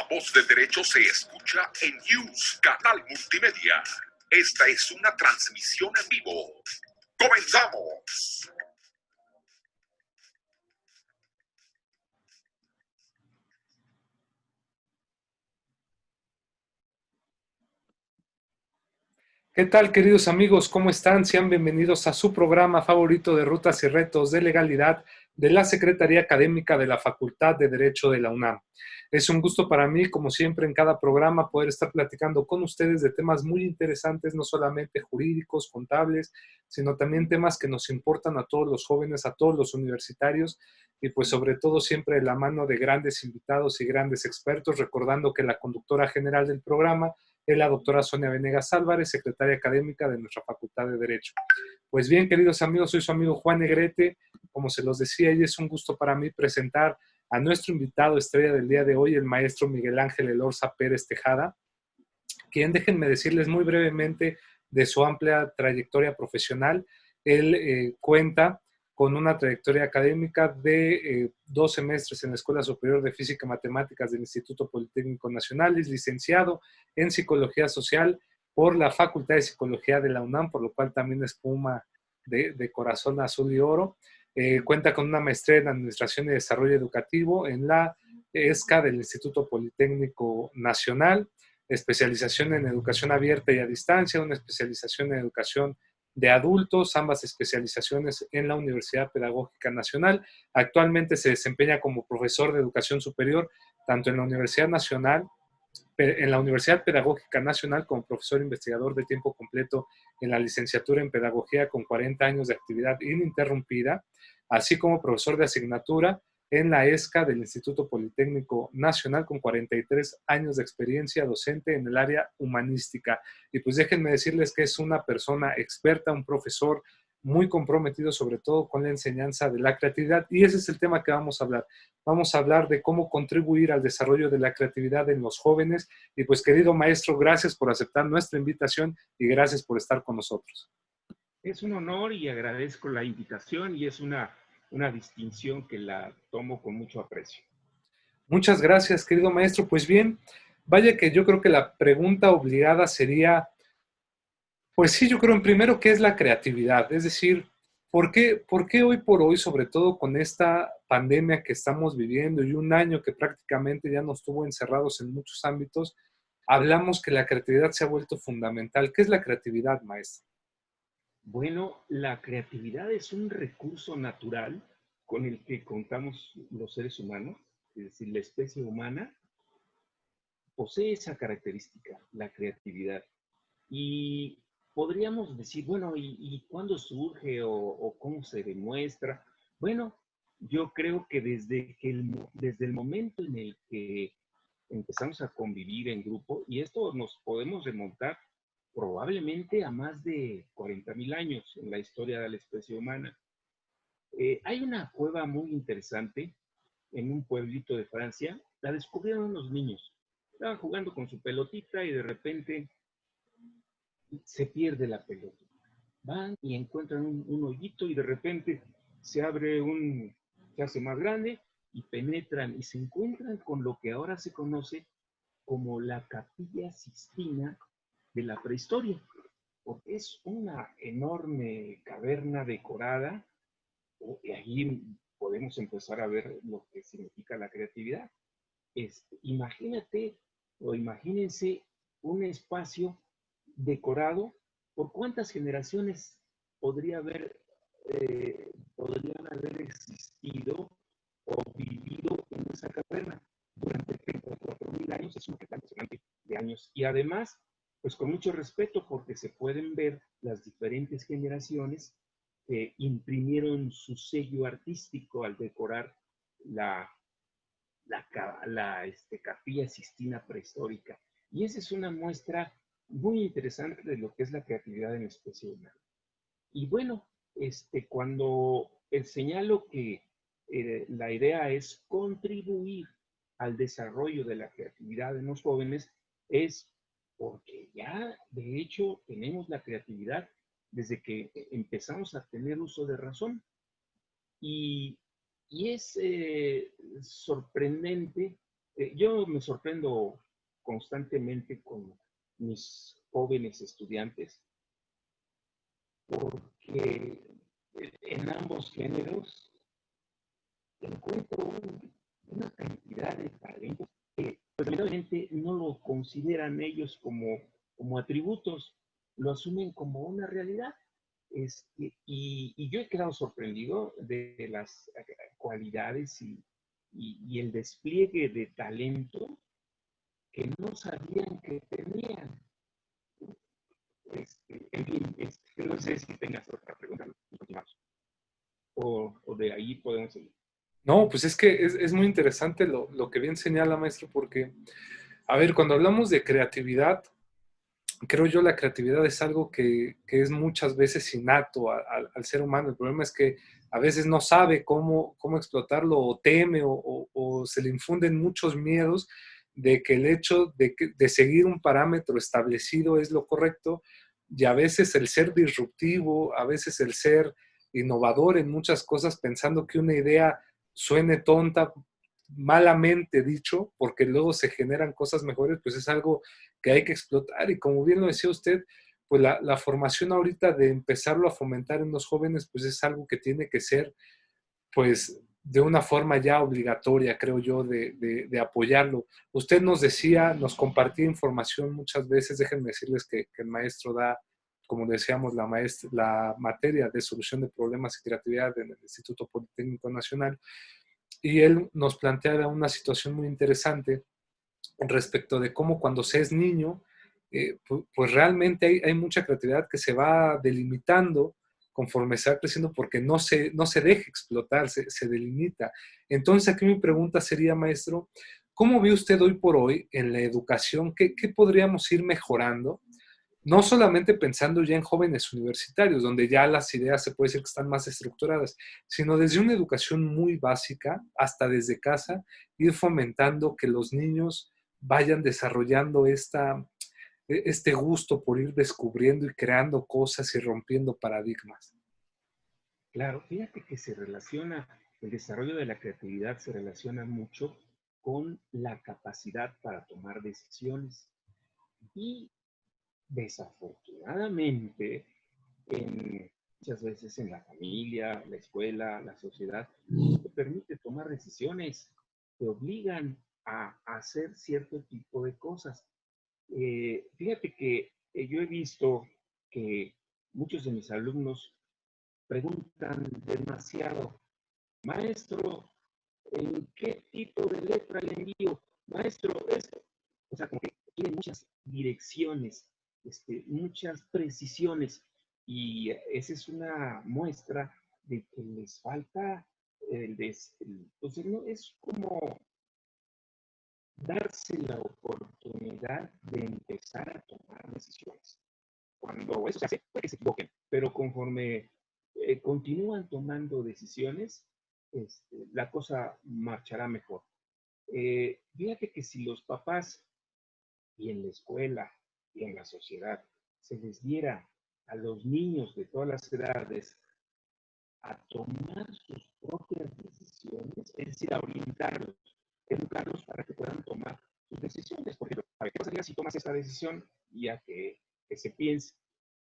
La Voz del Derecho se escucha en News, canal multimedia. Esta es una transmisión en vivo. ¡Comenzamos! ¿Qué tal, queridos amigos? ¿Cómo están? Sean bienvenidos a su programa favorito de Rutas y Retos de Legalidad de la Secretaría Académica de la Facultad de Derecho de la UNAM. Es un gusto para mí, como siempre en cada programa, poder estar platicando con ustedes de temas muy interesantes, no solamente jurídicos, contables, sino también temas que nos importan a todos los jóvenes, a todos los universitarios y pues sobre todo siempre de la mano de grandes invitados y grandes expertos, recordando que la conductora general del programa es la doctora Sonia Venegas Álvarez, secretaria académica de nuestra Facultad de Derecho. Pues bien, queridos amigos, soy su amigo Juan Negrete. Como se los decía, y es un gusto para mí presentar a nuestro invitado estrella del día de hoy, el maestro Miguel Ángel Elorza Pérez Tejada, quien déjenme decirles muy brevemente de su amplia trayectoria profesional. Él cuenta con una trayectoria académica de 2 semestres en la Escuela Superior de Física y Matemáticas del Instituto Politécnico Nacional. Es licenciado en Psicología Social por la Facultad de Psicología de la UNAM, por lo cual también es puma de corazón azul y oro. Cuenta con una maestría en Administración y Desarrollo Educativo en la ESCA del Instituto Politécnico Nacional, especialización en educación abierta y a distancia, una especialización en educación de adultos, ambas especializaciones en la Universidad Pedagógica Nacional. Actualmente se desempeña como profesor de educación superior, tanto en la Universidad Nacional, en la Universidad Pedagógica Nacional, como profesor investigador de tiempo completo en la licenciatura en Pedagogía con 40 años de actividad ininterrumpida, así como profesor de asignatura en la ESCA del Instituto Politécnico Nacional con 43 años de experiencia docente en el área humanística. Y pues déjenme decirles que es una persona experta, un profesor muy comprometido sobre todo con la enseñanza de la creatividad, y ese es el tema que vamos a hablar. Vamos a hablar de cómo contribuir al desarrollo de la creatividad en los jóvenes. Y pues, querido maestro, gracias por aceptar nuestra invitación y gracias por estar con nosotros. Es un honor y agradezco la invitación y es una distinción que la tomo con mucho aprecio. Muchas gracias, querido maestro. Pues bien, vaya que yo creo que la pregunta obligada sería, pues sí, yo creo en primero, ¿qué es la creatividad? Es decir, ¿por qué hoy por hoy, sobre todo con esta pandemia que estamos viviendo y un año que prácticamente ya nos tuvo encerrados en muchos ámbitos, hablamos que la creatividad se ha vuelto fundamental? ¿Qué es la creatividad, maestro? Bueno, la creatividad es un recurso natural con el que contamos los seres humanos, es decir, la especie humana posee esa característica, la creatividad. Y podríamos decir, bueno, ¿y cuándo surge o cómo se demuestra? Bueno, yo creo que desde el momento en el que empezamos a convivir en grupo, y esto nos podemos remontar probablemente a más de 40.000 años en la historia de la especie humana. Hay una cueva muy interesante en un pueblito de Francia. La descubrieron unos niños. Estaban jugando con su pelotita y de repente se pierde la pelota. Van y encuentran un hoyito y de repente se abre se hace más grande y penetran y se encuentran con lo que ahora se conoce como la Capilla Sistina de la prehistoria, porque es una enorme caverna decorada y allí podemos empezar a ver lo que significa la creatividad. Imagínate o imagínense un espacio decorado por cuántas generaciones podrían haber existido o vivido en esa caverna durante 34.000 años. Es una cantidad impresionante de años. Y además, pues con mucho respeto, porque se pueden ver las diferentes generaciones que imprimieron su sello artístico al decorar la, Capilla Sistina prehistórica. Y esa es una muestra muy interesante de lo que es la creatividad en la especie humana. Y bueno, cuando señalo que la idea es contribuir al desarrollo de la creatividad en los jóvenes, es porque ya de hecho tenemos la creatividad desde que empezamos a tener uso de razón. Y, y es sorprendente Yo me sorprendo constantemente con mis jóvenes estudiantes porque en ambos géneros encuentro una cantidad de talentos que pues, lamentablemente no lo consideran ellos como atributos, lo asumen como una realidad. Y yo he quedado sorprendido de las cualidades y el despliegue de talento que no sabían que tenían. En fin, no sé si tengas otra pregunta. O de ahí podemos seguir. No, pues es que es muy interesante lo que bien señala, maestro, porque, a ver, cuando hablamos de creatividad, creo yo la creatividad es algo que es muchas veces innato al ser humano. El problema es que a veces no sabe cómo explotarlo o teme o se le infunden muchos miedos de que el hecho de seguir un parámetro establecido es lo correcto y a veces el ser disruptivo, a veces el ser innovador en muchas cosas pensando que una idea suene tonta, malamente dicho, porque luego se generan cosas mejores, pues es algo que hay que explotar. Y como bien lo decía usted, pues la formación ahorita de empezarlo a fomentar en los jóvenes, pues es algo que tiene que ser, pues, de una forma ya obligatoria, creo yo, de apoyarlo. Usted nos decía, nos compartía información muchas veces, déjenme decirles que el maestro da, como decíamos, la materia de solución de problemas y creatividad en el Instituto Politécnico Nacional, y él nos plantea una situación muy interesante respecto de cómo cuando se es niño, pues realmente hay mucha creatividad que se va delimitando conforme se va creciendo porque no se deja explotar, se delimita. Entonces aquí mi pregunta sería, maestro, ¿cómo ve usted hoy por hoy en la educación? ¿Qué podríamos ir mejorando? No solamente pensando ya en jóvenes universitarios, donde ya las ideas se puede decir que están más estructuradas, sino desde una educación muy básica, hasta desde casa, ir fomentando que los niños vayan desarrollando este gusto por ir descubriendo y creando cosas y rompiendo paradigmas. Claro, fíjate que el desarrollo de la creatividad se relaciona mucho con la capacidad para tomar decisiones. Y desafortunadamente, muchas veces en la familia, la escuela, la sociedad, no te permite tomar decisiones, te obligan a hacer cierto tipo de cosas. Fíjate que yo he visto que muchos de mis alumnos preguntan demasiado, maestro, ¿en qué tipo de letra le envío? Maestro, esto. O sea, como que tienen muchas direcciones, muchas precisiones, y esa es una muestra de que les falta entonces no es como darse la oportunidad de empezar a tomar decisiones. Cuando eso se hace, puede que se equivoquen, pero conforme continúan tomando decisiones, la cosa marchará mejor. Fíjate que si los papás y en la escuela y en la sociedad se les diera a los niños de todas las edades a tomar sus propias decisiones, es decir, a orientarlos, educarlos para que puedan tomar sus decisiones. Por ejemplo, ¿qué pasaría si tomas esta decisión? Ya que se piense.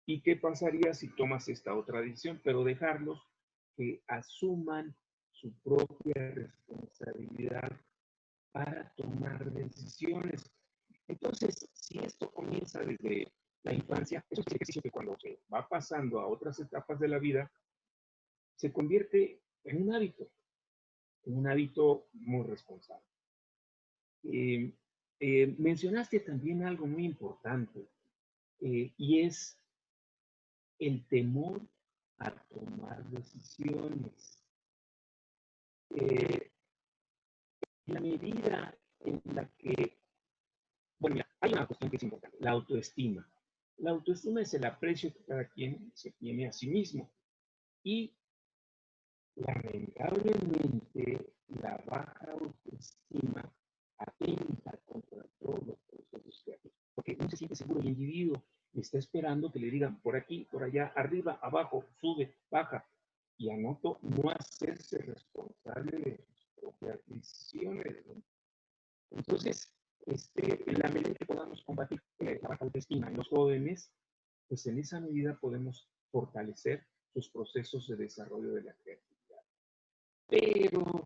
¿Y qué pasaría si tomas esta otra decisión? Pero dejarlos que asuman su propia responsabilidad para tomar decisiones. Entonces, si esto comienza desde la infancia, eso es un ejercicio que cuando se va pasando a otras etapas de la vida, se convierte en un hábito muy responsable. Eh, Mencionaste también algo muy importante, y es el temor a tomar decisiones. Eh, la medida en la que, bueno, mira, hay una cuestión que es importante, la autoestima. La autoestima es el aprecio que cada quien se tiene a sí mismo. Y lamentablemente, la baja autoestima atenta contra todos los procesos creativos, porque no se siente seguro el individuo, está esperando que le digan por aquí, por allá, arriba, abajo, sube, baja, y anoto no hacerse responsable de sus propias decisiones, ¿no? Entonces, en la medida que podamos combatir la baja autoestima en los jóvenes, pues en esa medida podemos fortalecer sus procesos de desarrollo de la creatividad. Pero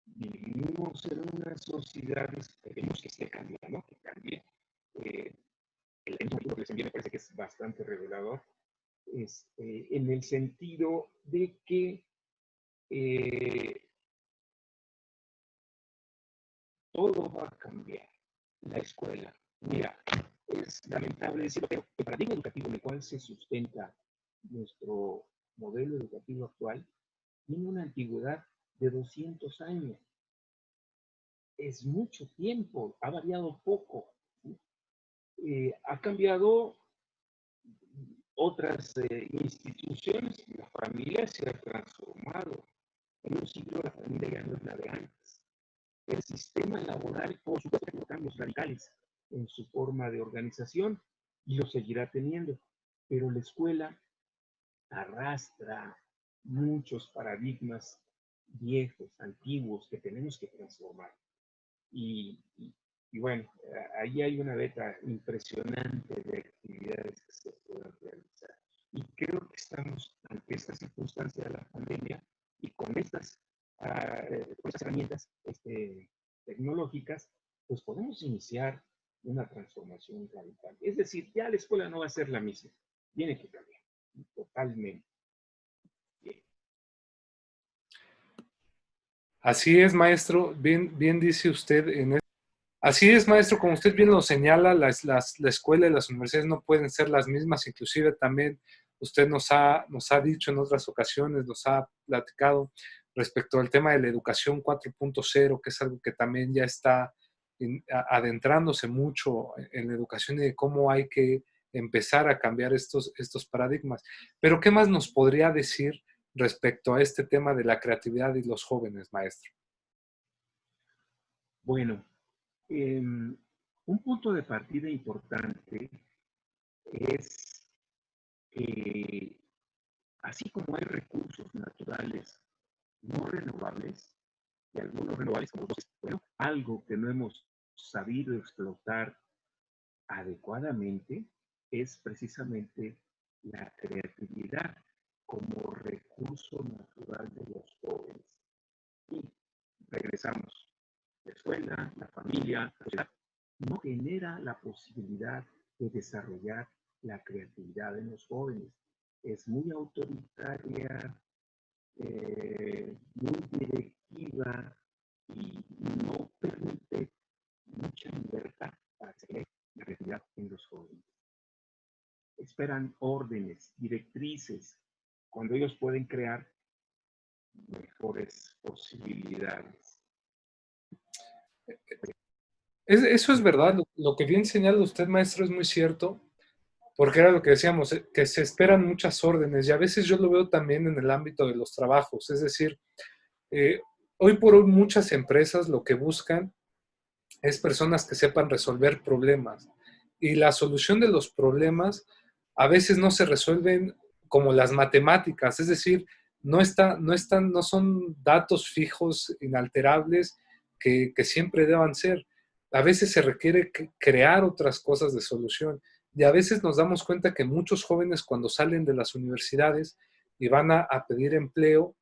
vivimos en una sociedad, esperemos que esté cambiando, que cambie. El ejemplo que les envié me parece que es bastante revelador, en el sentido de que todo va a cambiar. La escuela, mira, es lamentable decirlo, pero el paradigma educativo en el cual se sustenta nuestro modelo educativo actual tiene una antigüedad de 200 años. Es mucho tiempo, ha variado poco. Ha cambiado otras instituciones, la familia se ha transformado. En un siglo la familia ya no es la de antes. El sistema laboral, por supuesto, tiene cambios radicales en su forma de organización y lo seguirá teniendo, pero la escuela arrastra muchos paradigmas viejos, antiguos, que tenemos que transformar. Y bueno, ahí hay una beta impresionante de actividades que se pueden realizar. Y creo que estamos ante esta circunstancia de la pandemia y con estas herramientas tecnológicas, pues podemos iniciar una transformación radical. Es decir, ya la escuela no va a ser la misma, tiene que cambiar totalmente. Bien. Así es, maestro, bien dice usted Así es, maestro, como usted bien lo señala, la escuela y las universidades no pueden ser las mismas, inclusive también usted nos ha dicho en otras ocasiones, nos ha platicado respecto al tema de la educación 4.0, que es algo que también ya está adentrándose mucho en la educación y de cómo hay que empezar a cambiar estos paradigmas. Pero, ¿qué más nos podría decir respecto a este tema de la creatividad y los jóvenes, maestro? Bueno, un punto de partida importante es que así como hay recursos naturales no renovables, y algunos renovables como los bosques, bueno, algo que no hemos sabido explotar adecuadamente es precisamente la creatividad como recurso natural de los jóvenes. Y regresamos. La escuela, la familia, la sociedad, no genera la posibilidad de desarrollar la creatividad en los jóvenes. Es muy autoritaria, muy directiva y no permite mucha libertad para que se cree la creatividad en los jóvenes. Esperan órdenes, directrices, cuando ellos pueden crear mejores posibilidades. Eso es verdad, lo que bien señala usted, maestro, es muy cierto, porque era lo que decíamos, que se esperan muchas órdenes y a veces yo lo veo también en el ámbito de los trabajos, es decir, eh, hoy por hoy muchas empresas lo que buscan es personas que sepan resolver problemas y la solución de los problemas a veces no se resuelven como las matemáticas, es decir, no son datos fijos, inalterables, que siempre deban ser. A veces se requiere crear otras cosas de solución. Y a veces nos damos cuenta que muchos jóvenes cuando salen de las universidades y van a pedir empleo,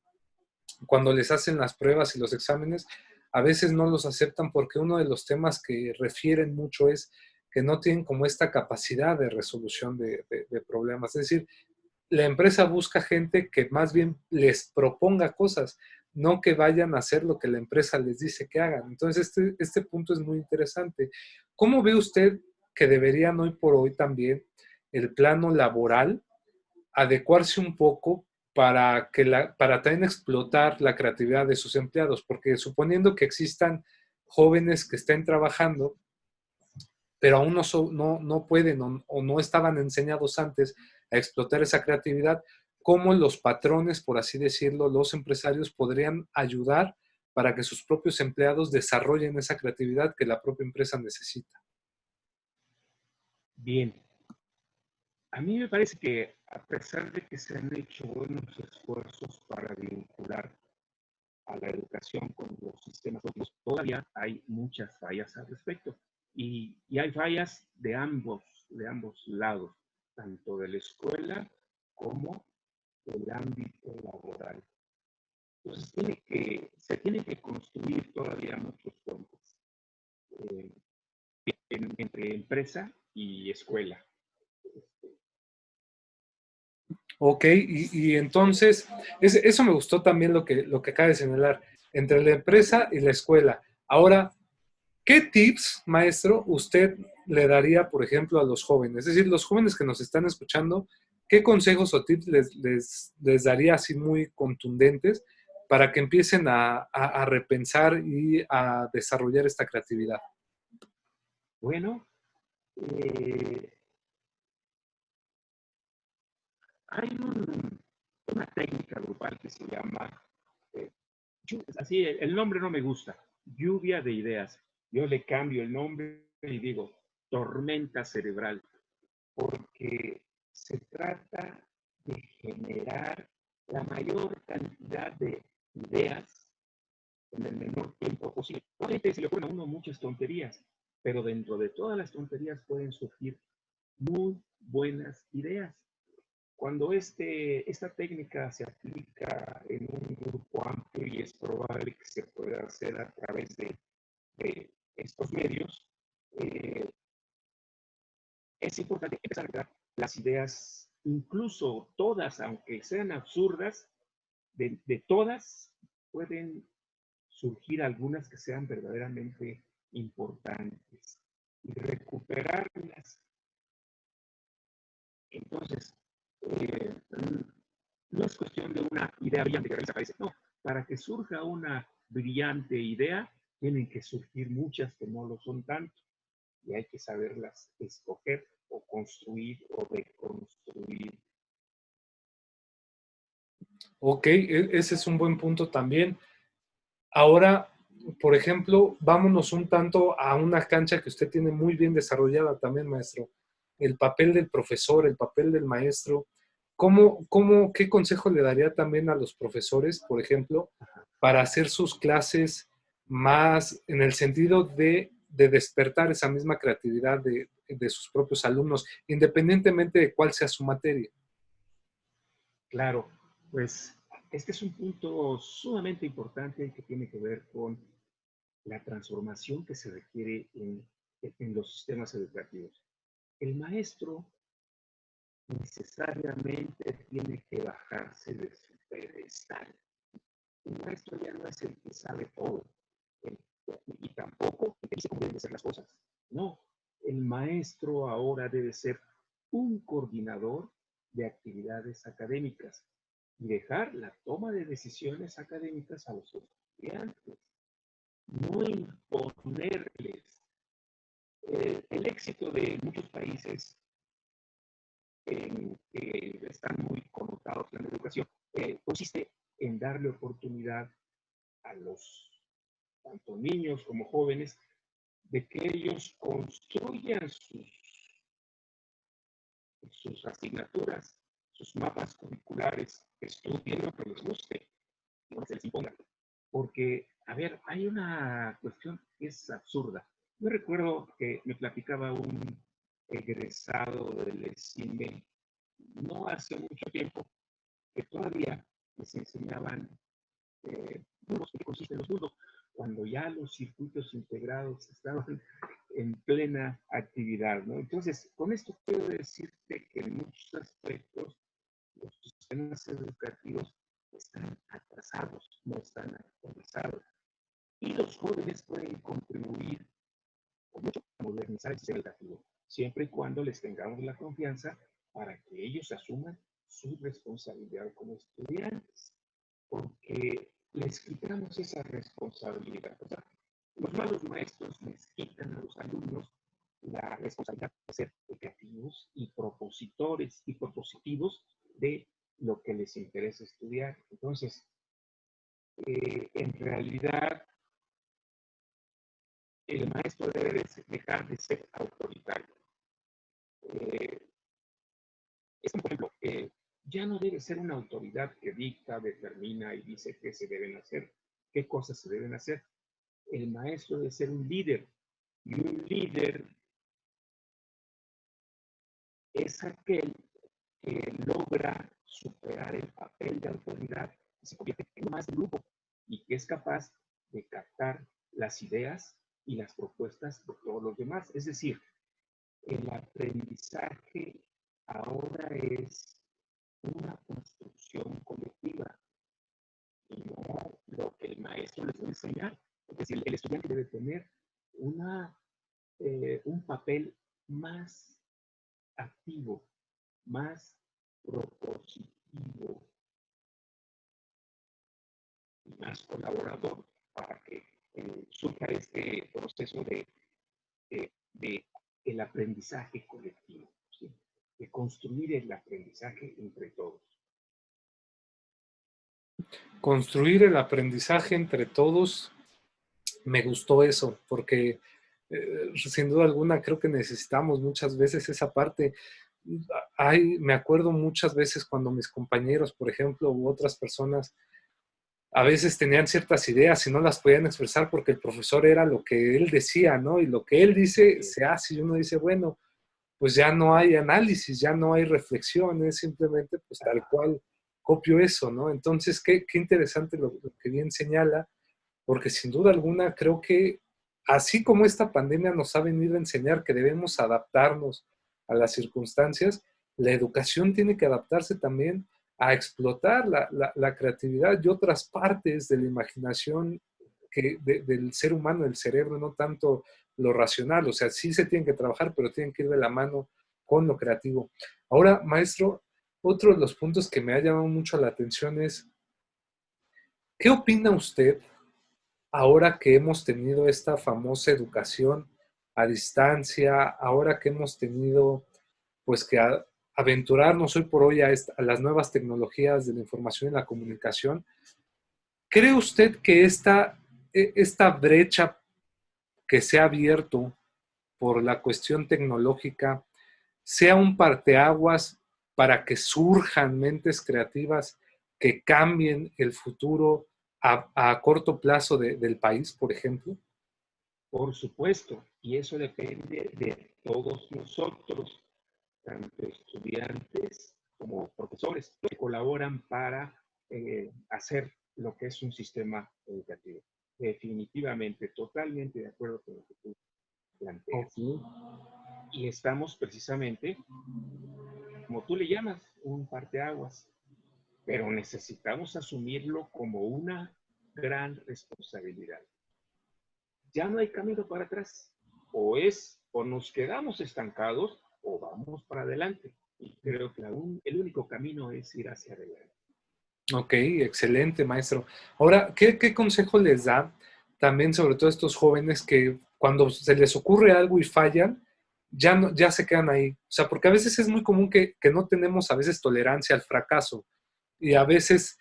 cuando les hacen las pruebas y los exámenes, a veces no los aceptan porque uno de los temas que refieren mucho es que no tienen como esta capacidad de resolución de problemas. Es decir, la empresa busca gente que más bien les proponga cosas, no que vayan a hacer lo que la empresa les dice que hagan. Entonces, este punto es muy interesante. ¿Cómo ve usted que deberían hoy por hoy también el plano laboral adecuarse un poco para también explotar la creatividad de sus empleados? Porque suponiendo que existan jóvenes que estén trabajando, pero aún no pueden o no estaban enseñados antes a explotar esa creatividad, ¿cómo los patrones, por así decirlo, los empresarios podrían ayudar para que sus propios empleados desarrollen esa creatividad que la propia empresa necesita? Bien, a mí me parece que a pesar de que se han hecho buenos esfuerzos para vincular a la educación con los sistemas ópticos. Todavía hay muchas fallas al respecto. Y hay fallas de ambos lados, tanto de la escuela como del ámbito laboral. Entonces se tienen que construir todavía muchos puentes eh, entre empresa y escuela. Ok, y entonces, eso me gustó también lo que acaba de señalar, entre la empresa y la escuela. Ahora, ¿qué tips, maestro, usted le daría, por ejemplo, a los jóvenes? Es decir, los jóvenes que nos están escuchando, ¿qué consejos o tips les daría así muy contundentes para que empiecen a repensar y a desarrollar esta creatividad? Bueno, eh, hay una técnica grupal que se llama, eh, así el nombre no me gusta, lluvia de ideas. Yo le cambio el nombre y digo tormenta cerebral, porque se trata de generar la mayor cantidad de ideas en el menor tiempo posible. Obviamente se le ocurren a uno muchas tonterías, pero dentro de todas las tonterías pueden surgir muy buenas ideas. Cuando esta técnica se aplica en un grupo amplio y es probable que se pueda hacer a través de estos medios, eh, es importante empezar a crear las ideas, incluso todas, aunque sean absurdas, de todas pueden surgir algunas que sean verdaderamente importantes y recuperarlas. Entonces, no es cuestión de una idea brillante que desaparece, no. Para que surja una brillante idea, tienen que surgir muchas que no lo son tanto y hay que saberlas escoger o construir o deconstruir. Ok, ese es un buen punto también. Ahora, por ejemplo, vámonos un tanto a una cancha que usted tiene muy bien desarrollada también, maestro. El papel del profesor, el papel del maestro. ¿Qué consejo le daría también a los profesores, por ejemplo, para hacer sus clases más en el sentido de despertar esa misma creatividad de sus propios alumnos, independientemente de cuál sea su materia? Claro, pues este es un punto sumamente importante que tiene que ver con la transformación que se requiere en los sistemas educativos. El maestro necesariamente tiene que bajarse de su pedestal. El maestro ya no es el que sabe todo, el- y tampoco el que dice cómo deben ser las cosas. No, el maestro ahora debe ser un coordinador de actividades académicas y dejar la toma de decisiones académicas a los estudiantes, no imponerles. El éxito de muchos países que están muy connotados en la educación consiste en darle oportunidad a los tanto niños como jóvenes de que ellos construyan sus asignaturas, sus mapas curriculares, estudien lo que les guste, no se les imponga. Porque, a ver, hay una cuestión que es absurda. Yo recuerdo que me platicaba un egresado del CIME no hace mucho tiempo que todavía les enseñaban bulbos, qué consisten los bulbos, cuando ya los circuitos integrados estaban en plena actividad, ¿no? Entonces, con esto quiero decirte que en muchos aspectos los sistemas educativos están atrasados, no están actualizados. Y los jóvenes pueden contribuir con mucho a modernizar el sistema educativo, siempre y cuando les tengamos la confianza para que ellos asuman su responsabilidad como estudiantes, porque les quitamos esa responsabilidad. O sea, los malos maestros les quitan a los alumnos la responsabilidad de ser creativos y propositores y propositivos de lo que les interesa estudiar. Entonces, en realidad, el maestro debe dejar de ser autoritario. Eh, es como, por ejemplo, ya no debe ser una autoridad que dicta, determina y dice qué se deben hacer. qué cosas se deben hacer. El maestro debe ser un líder, y un líder es aquel que logra superar el papel de autoridad y se convierte en uno más del grupo y que es capaz de captar las ideas y las propuestas de todos los demás. Es decir, el aprendizaje ahora es una construcción colectiva y no lo que el maestro les va a enseñar. Es decir, el estudiante debe tener un papel más activo, más propositivo y más colaborador para que surja este proceso de el aprendizaje colectivo, ¿sí? De construir el aprendizaje entre todos. Construir el aprendizaje entre todos, me gustó eso, porque sin duda alguna creo que necesitamos muchas veces esa parte. Me acuerdo muchas veces cuando mis compañeros, por ejemplo, u otras personas, a veces tenían ciertas ideas y no las podían expresar porque el profesor era lo que él decía, ¿no? Y lo que él dice se hace y uno dice, bueno, pues ya no hay análisis, ya no hay reflexión, es simplemente pues tal cual copio eso, ¿no? Entonces, qué interesante lo que bien señala, porque sin duda alguna creo que así como esta pandemia nos ha venido a enseñar que debemos adaptarnos a las circunstancias, la educación tiene que adaptarse también a explotar la creatividad y otras partes de la imaginación del ser humano, del cerebro, no tanto lo racional. O sea, sí se tienen que trabajar, pero tienen que ir de la mano con lo creativo. Ahora, maestro, otro de los puntos que me ha llamado mucho la atención es, ¿qué opina usted ahora que hemos tenido esta famosa educación a distancia, ahora que hemos tenido pues que aventurarnos hoy por hoy a las nuevas tecnologías de la información y la comunicación? ¿Cree usted que esta brecha que se ha abierto por la cuestión tecnológica sea un parteaguas para que surjan mentes creativas que cambien el futuro a corto plazo del país, por ejemplo? Por supuesto, y eso depende de todos nosotros, tanto estudiantes como profesores, que colaboran para hacer lo que es un sistema educativo. Definitivamente, totalmente de acuerdo con lo que tú planteas. Okay. Y estamos precisamente, como tú le llamas, un parteaguas, pero necesitamos asumirlo como una gran responsabilidad. Ya no hay camino para atrás. O nos quedamos estancados o vamos para adelante. Y creo que el único camino es ir hacia adelante. Ok, excelente, maestro. Ahora, ¿qué consejo les da también sobre todo a estos jóvenes que cuando se les ocurre algo y fallan, ya se quedan ahí? O sea, porque a veces es muy común que no tenemos a veces tolerancia al fracaso y a veces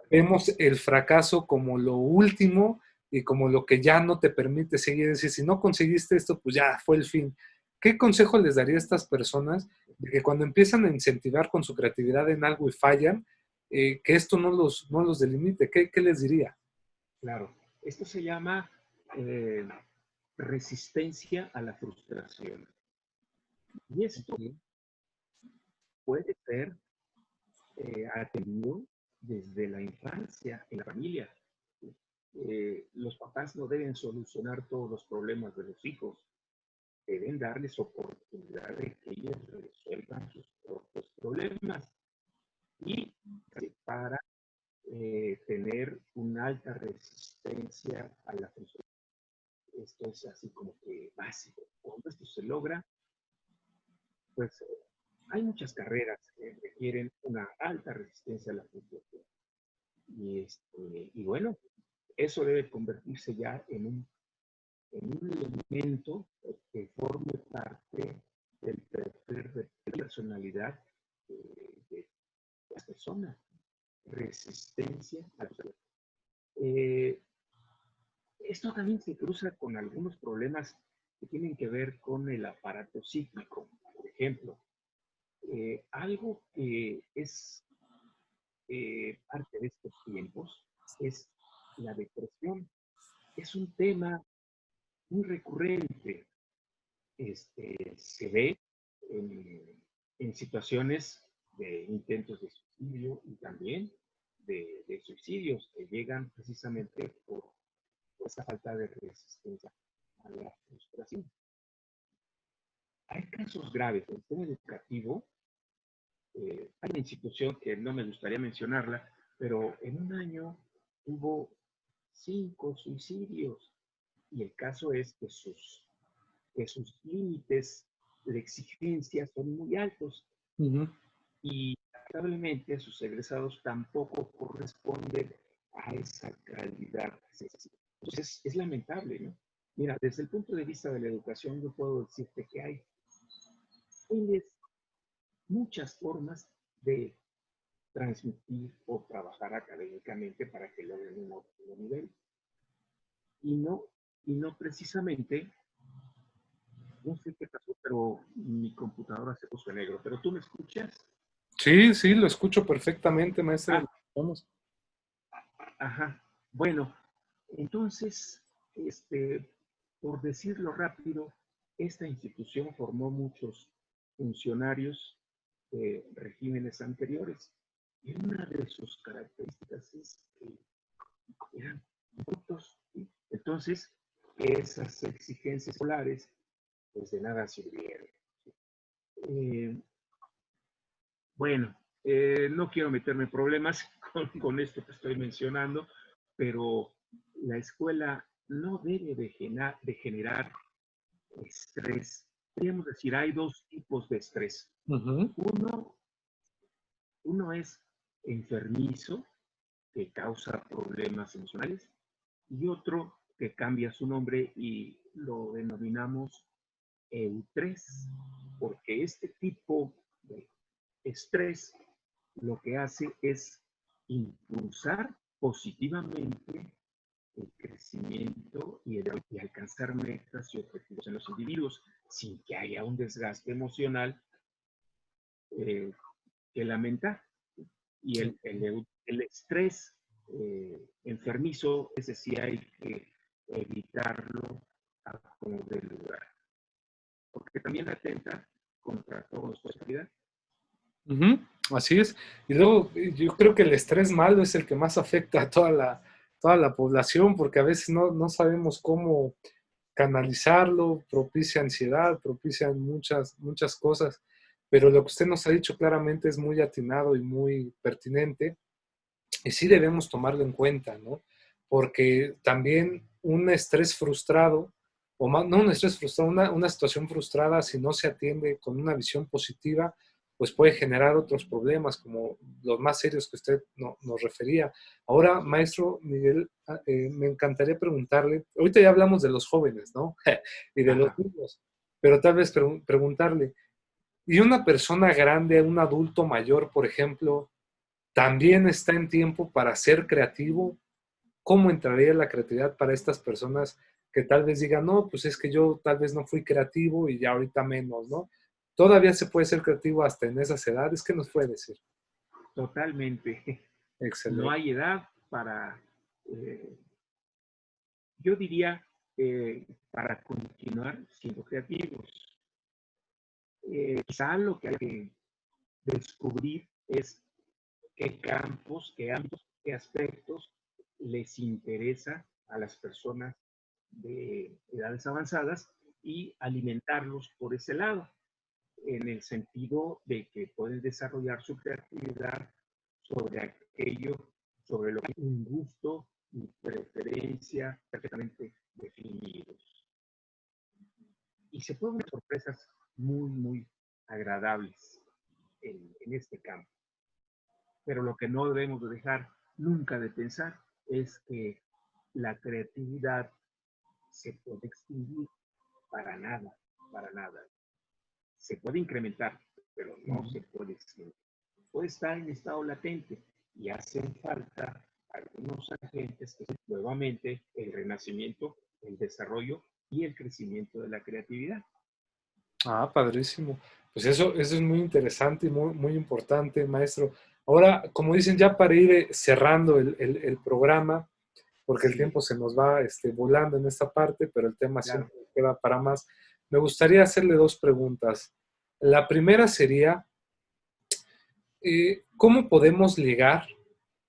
vemos el fracaso como lo último y como lo que ya no te permite seguir. Es decir, si no conseguiste esto, pues ya fue el fin. ¿Qué consejo les daría a estas personas de que cuando empiezan a incentivar con su creatividad en algo y fallan, que esto no los delimite? ¿Qué les diría? Claro, esto se llama eh, resistencia a la frustración. Y esto Okay. puede ser atendido desde la infancia, en la familia. Los papás no deben solucionar todos los problemas de los hijos, deben darles oportunidad de que ellos resuelvan sus propios problemas y para tener una alta resistencia a la frustración. Esto es así como que básico. Cuando esto se logra, pues hay muchas carreras que requieren una alta resistencia a la frustración. Y bueno, eso debe convertirse ya en un elemento que forme parte del perfil de personalidad de las personas. Resistencia a la frustración. Esto también se cruza con algunos problemas que tienen que ver con el aparato psíquico. Por ejemplo, algo que es parte de estos tiempos es la depresión es un tema muy recurrente. Se ve en situaciones de intentos de suicidio y también de suicidios que llegan precisamente por esa falta de resistencia a la frustración. Hay casos graves. En el tema educativo, hay una institución que no me gustaría mencionarla, pero en un año hubo 5 suicidios. Y el caso es que sus límites de exigencia son muy altos. Y lamentablemente sus egresados tampoco corresponden a esa calidad. Entonces es lamentable, ¿no? Mira, desde el punto de vista de la educación, yo puedo decirte que hay muchas formas de transmitir o trabajar académicamente para que logren un óptimo nivel. Y no precisamente, no sé qué pasó, pero mi computadora se puso en negro. ¿Pero tú me escuchas? Sí, sí, lo escucho perfectamente, maestro. Vamos. Ajá. Bueno, entonces, por decirlo rápido, esta institución formó muchos funcionarios de regímenes anteriores. Y una de sus características es que eran corruptos. ¿Sí? Entonces, esas exigencias escolares, pues de nada sirvieron. Bueno, no quiero meterme en problemas con esto que estoy mencionando, pero la escuela no debe de generar estrés. Podríamos decir, hay 2 tipos de estrés. Uno es enfermizo, que causa problemas emocionales, y otro que cambia su nombre y lo denominamos eustrés, porque este tipo de estrés lo que hace es impulsar positivamente el crecimiento y alcanzar metas y objetivos en los individuos sin que haya un desgaste emocional que lamentar. Y el estrés enfermizo, ese sí hay que evitarlo a como de lugar, porque también atenta contra toda nuestra vida. Así es. Y luego yo creo que el estrés malo es el que más afecta a toda la población, porque a veces no sabemos cómo canalizarlo, propicia ansiedad, propicia muchas cosas, pero lo que usted nos ha dicho claramente es muy atinado y muy pertinente, y sí debemos tomarlo en cuenta, ¿no? Porque también un estrés frustrado, o más, no un estrés frustrado, una situación frustrada, si no se atiende con una visión positiva, pues puede generar otros problemas, como los más serios que usted nos refería. Ahora, maestro Miguel, me encantaría preguntarle, ahorita ya hablamos de los jóvenes, ¿no? Y de los niños, pero tal vez preguntarle, ¿y una persona grande, un adulto mayor, por ejemplo, también está en tiempo para ser creativo? ¿Cómo entraría la creatividad para estas personas que tal vez digan, no, pues es que yo tal vez no fui creativo y ya ahorita menos, ¿no? ¿Todavía se puede ser creativo hasta en esas edades? ¿Qué nos puede decir? Totalmente. Excelente. No hay edad para, yo diría, para continuar siendo creativos. Quizá lo que hay que descubrir es qué campos, qué ámbitos, qué aspectos les interesa a las personas de edades avanzadas y alimentarlos por ese lado, en el sentido de que pueden desarrollar su creatividad sobre aquello, sobre lo que es un gusto y preferencia perfectamente definidos. Y se pueden ver sorpresas muy agradables en este campo. Pero lo que no debemos de dejar nunca de pensar es que la creatividad se puede extinguir para nada, para nada. Se puede incrementar, pero no se puede extinguir. Puede estar en estado latente y hacen falta algunos agentes que son nuevamente el renacimiento, el desarrollo y el crecimiento de la creatividad. Ah, padrísimo. Pues eso es muy interesante y muy importante, maestro. Ahora, como dicen, ya para ir cerrando el programa, porque el Sí, tiempo se nos va volando en esta parte, pero el tema claro. siempre queda para más. Me gustaría hacerle dos preguntas. La primera sería, ¿cómo podemos ligar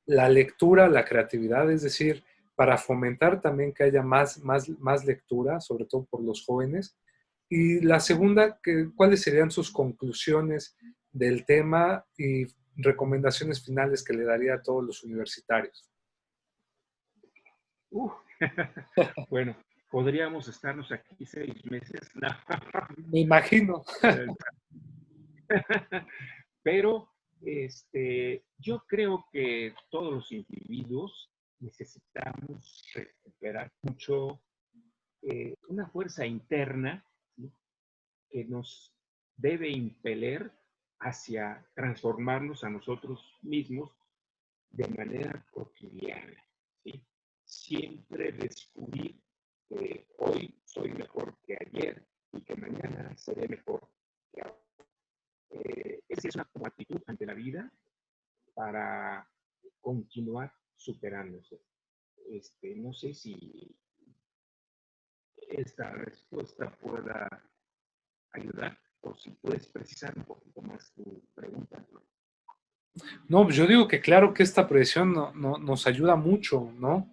la lectura a la creatividad? Es decir, para fomentar también que haya más lectura, sobre todo por los jóvenes. Y la segunda, ¿cuáles serían sus conclusiones del tema y recomendaciones finales que le daría a todos los universitarios? Uh, bueno, podríamos estarnos aquí 6 meses, no, Me imagino. eh, pero yo creo que todos los individuos necesitamos recuperar mucho una fuerza interna, ¿sí?, que nos debe impeler hacia transformarnos a nosotros mismos de manera cotidiana, ¿sí? Siempre descubrir que hoy soy mejor que ayer y que mañana seré mejor que ahora. Esa es una como actitud ante la vida para continuar superándose. No sé si esta respuesta pueda ayudar o si puedes precisar un poquito más tu pregunta. No, pues yo digo que claro que esta presión nos ayuda mucho, ¿no?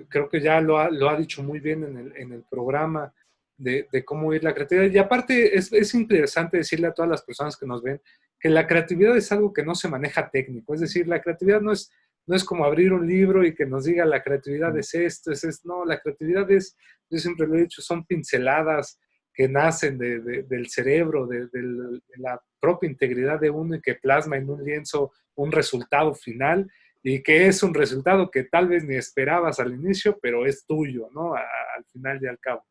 Creo que ya lo ha dicho muy bien en el programa de cómo ir la creatividad. Y aparte es interesante decirle a todas las personas que nos ven que la creatividad es algo que no se maneja técnico. Es decir, la creatividad no es como abrir un libro y que nos diga la creatividad es esto, es esto. No, la creatividad es, yo siempre lo he dicho, son pinceladas que nacen del cerebro, de la propia integridad de uno y que plasma en un lienzo un resultado final y que es un resultado que tal vez ni esperabas al inicio, pero es tuyo, ¿no? Al final y al cabo.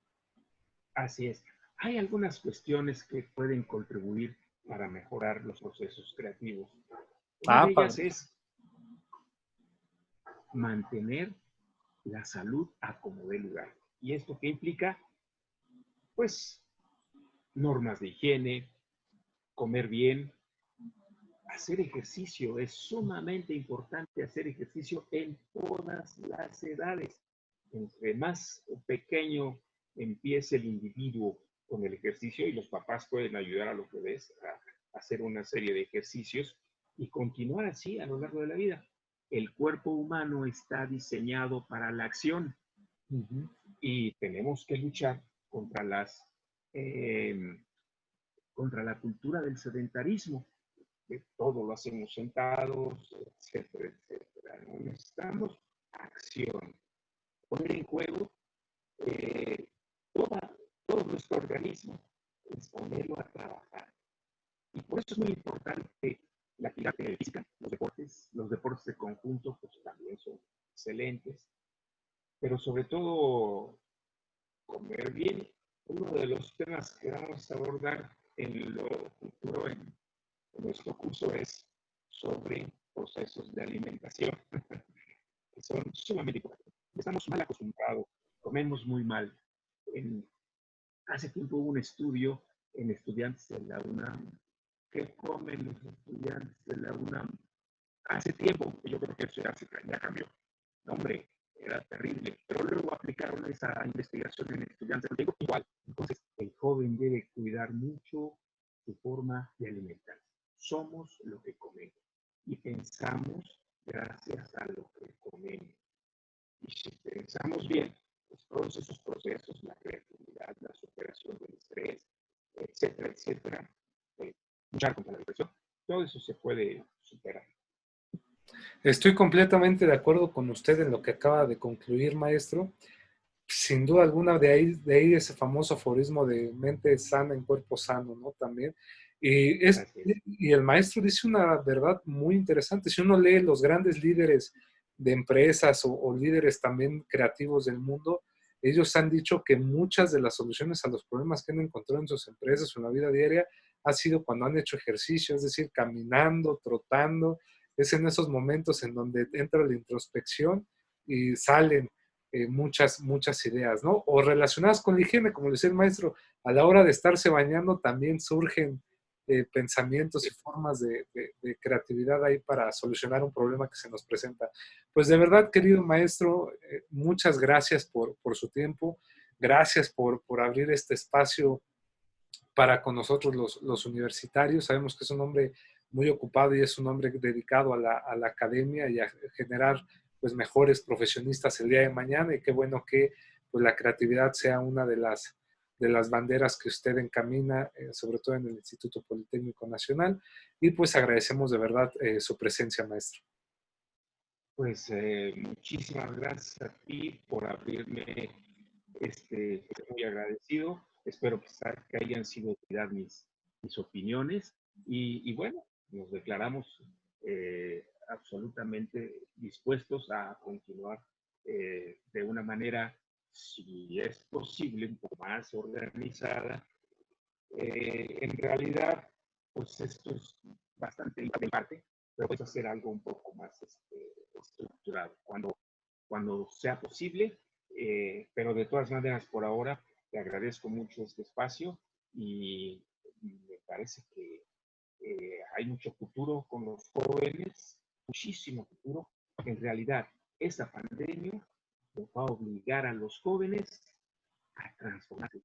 Así es. Hay algunas cuestiones que pueden contribuir para mejorar los procesos creativos. Una de Ah, ellas padre. es mantener la salud a como dé lugar. ¿Y esto qué implica? Pues normas de higiene, comer bien, hacer ejercicio. Es sumamente importante hacer ejercicio en todas las edades. Entre más pequeño empiece el individuo con el ejercicio, y los papás pueden ayudar a los bebés a hacer una serie de ejercicios y continuar así a lo largo de la vida. El cuerpo humano está diseñado para la acción Uh-huh. y tenemos que luchar contra eh, contra la cultura del sedentarismo, que todo lo hacemos sentados, etcétera, etcétera. Necesitamos acción, poner en juego eh, todo nuestro organismo, es ponerlo a trabajar. Y por eso es muy importante la actividad física, los deportes de conjunto, pues también son excelentes, pero sobre todo comer bien. Uno de los temas que vamos a abordar en lo futuro en nuestro curso es sobre procesos de alimentación, que son sumamente importantes. Estamos mal acostumbrados, comemos muy mal. En, hace tiempo hubo un estudio en estudiantes de la UNAM. ¿Qué comen los estudiantes de la UNAM? Hace tiempo, yo creo que eso ya cambió. No, hombre, era terrible. Pero luego aplicaron esa investigación en estudiantes de igual. Entonces, el joven debe cuidar mucho su forma de alimentarse. Somos lo que comemos y pensamos gracias a lo que comemos. Y si pensamos bien, pues todos esos procesos, la creatividad, la superación del estrés, etcétera, etcétera, luchar contra la depresión, todo eso se puede superar. Estoy completamente de acuerdo con usted en lo que acaba de concluir, maestro. Sin duda alguna, de ahí ese famoso aforismo de mente sana en cuerpo sano, ¿no? También. Así es. Y el maestro dice una verdad muy interesante. Si uno lee los grandes líderes de empresas o líderes también creativos del mundo, ellos han dicho que muchas de las soluciones a los problemas que han encontrado en sus empresas o en la vida diaria ha sido cuando han hecho ejercicio, es decir, caminando, trotando. Es en esos momentos en donde entra la introspección y salen muchas ideas, ¿no? O relacionadas con la higiene, como decía el maestro, a la hora de estarse bañando también surgen pensamientos y formas de creatividad ahí para solucionar un problema que se nos presenta. Pues de verdad, querido maestro, muchas gracias por su tiempo, gracias por abrir este espacio para con nosotros los universitarios. Sabemos que es un hombre muy ocupado y es un hombre dedicado a la academia y a generar pues mejores profesionistas el día de mañana, y qué bueno que pues la creatividad sea una de las banderas que usted encamina, sobre todo en el Instituto Politécnico Nacional, y pues agradecemos de verdad su presencia, maestro. Pues muchísimas gracias a ti por abrirme, estoy muy agradecido. Espero que hayan sido de utilidad mis opiniones y bueno, nos declaramos absolutamente dispuestos a continuar de una manera, si es posible, un poco más organizada. En realidad, pues esto es bastante de parte, pero puedes hacer algo un poco más estructurado cuando sea posible. Pero de todas maneras, por ahora, te agradezco mucho este espacio y me parece que hay mucho futuro con los jóvenes, muchísimo futuro. En realidad, esta pandemia nos va a obligar a los jóvenes a transformarse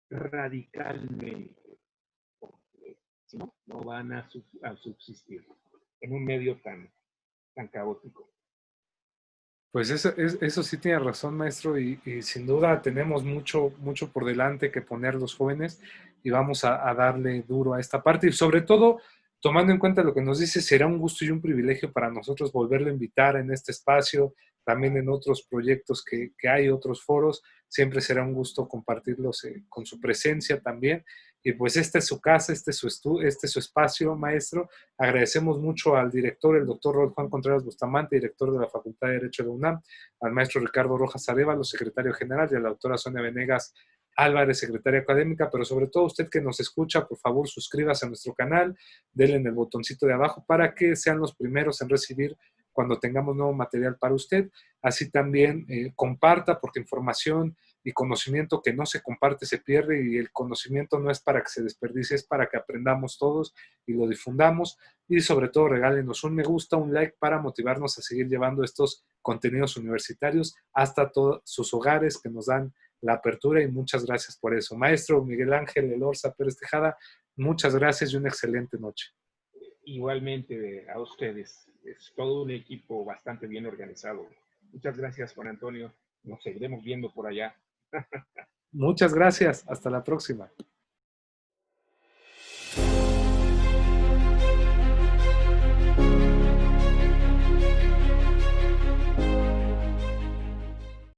radicalmente, porque si no, no van a subsistir en un medio tan caótico. Pues eso sí tiene razón, maestro, y sin duda tenemos mucho por delante que poner los jóvenes, y vamos a darle duro a esta parte, y sobre todo, tomando en cuenta lo que nos dice, será un gusto y un privilegio para nosotros volverlo a invitar en este espacio, también en otros proyectos que hay, otros foros. Siempre será un gusto compartirlos con su presencia también. Y pues esta es su casa, este es su espacio, maestro. Agradecemos mucho al director, el doctor Juan Contreras Bustamante, director de la Facultad de Derecho de la UNAM, al maestro Ricardo Rojas Arévalo, secretario general, y a la doctora Sonia Venegas Álvarez, secretaria académica. Pero sobre todo usted que nos escucha, por favor suscríbase a nuestro canal, denle en el botoncito de abajo para que sean los primeros en recibir cuando tengamos nuevo material para usted. Así también comparta, porque información y conocimiento que no se comparte se pierde, y el conocimiento no es para que se desperdicie, es para que aprendamos todos y lo difundamos. Y sobre todo regálenos un me gusta, un like para motivarnos a seguir llevando estos contenidos universitarios hasta todos sus hogares, que nos dan la apertura, y muchas gracias por eso. Maestro Miguel Ángel Elorza Pérez Tejada, muchas gracias y una excelente noche. Igualmente a ustedes, es todo un equipo bastante bien organizado. Muchas gracias, Juan Antonio. Nos seguiremos viendo por allá. Muchas gracias. Hasta la próxima.